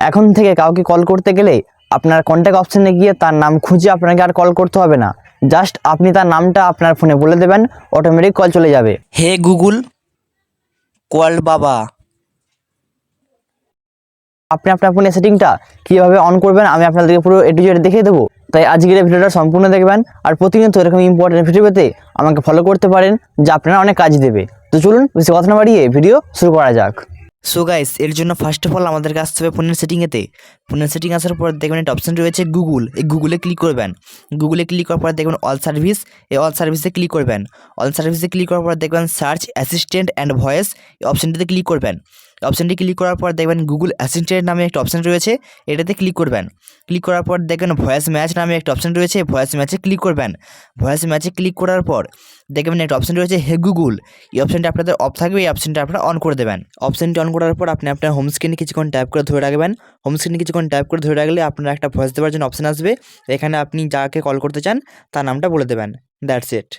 এখন থেকে কাউকে কল করতে গেলে আপনার কন্ট্যাক্ট অপশানে গিয়ে তার নাম খুঁজে আপনাকে আর কল করতে হবে না। জাস্ট আপনি তার নামটা আপনার ফোনে বলে দেবেন, অটোমেটিক কল চলে যাবে। হে গুগল, কল বাবা। আপনি আপনার ফোনের সেটিংটা কীভাবে অন করবেন আমি আপনাদেরকে পুরো এ টু জেড দেখিয়ে দেবো। তাই আজকের এই ভিডিওটা সম্পূর্ণ দেখবেন, আর প্রতিনিয়ত এরকম ইম্পর্টেন্ট ভিডিও পেতে আমাকে ফলো করতে পারেন, যা আপনারা অনেক কাজ দেবে। তো চলুন বেশি কথা না বাড়িয়ে ভিডিও শুরু করা যাক। সো গাইস, এর জন্য ফার্স্ট অফ অল আমাদেরকে আসতে হবে ফোনের সেটিংয়েতে। ফোনের সেটিং আসার পর দেখবেন একটা অপশান রয়েছে গুগল, এই গুগলে ক্লিক করবেন। গুগলে ক্লিক করার পর দেখবেন অল সার্ভিস, এই অল সার্ভিসে ক্লিক করবেন। অল সার্ভিসে ক্লিক করার পর দেখবেন সার্চ অ্যাসিস্ট্যান্ট অ্যান্ড ভয়েস, এই অপশানটিতে ক্লিক করবেন। অপশানটি ক্লিক করার পর দেখবেন গুগল অ্যাসিস্ট্যান্ট নামে একটা অপশান রয়েছে, এটাতে ক্লিক করবেন। ক্লিক করার পর দেখবেন ভয়েস ম্যাচ নামে একটা অপশান রয়েছে, ভয়েস ম্যাচে ক্লিক করবেন। ভয়েস ম্যাচে ক্লিক করার পর দেখবেন একটা অপশান রয়েছে হে গুগল, এই অপশানটি আপনাদের অফ থাকবে, এই অপশানটা আপনারা অন করে দেবেন। অপশানটি অন করার পর আপনি আপনার হোম স্ক্রিনে কিছুক্ষণ ট্যাপ করে ধরে রাখবেন। হোম স্ক্রিনে কিছুক্ষণ ট্যাপ করে ধরে রাখলে আপনার একটা ভয়েস দেওয়ার জন্য অপশান আসবে, এখানে আপনি যাকে কল করতে চান তার নামটা বলে দেবেন। That's it.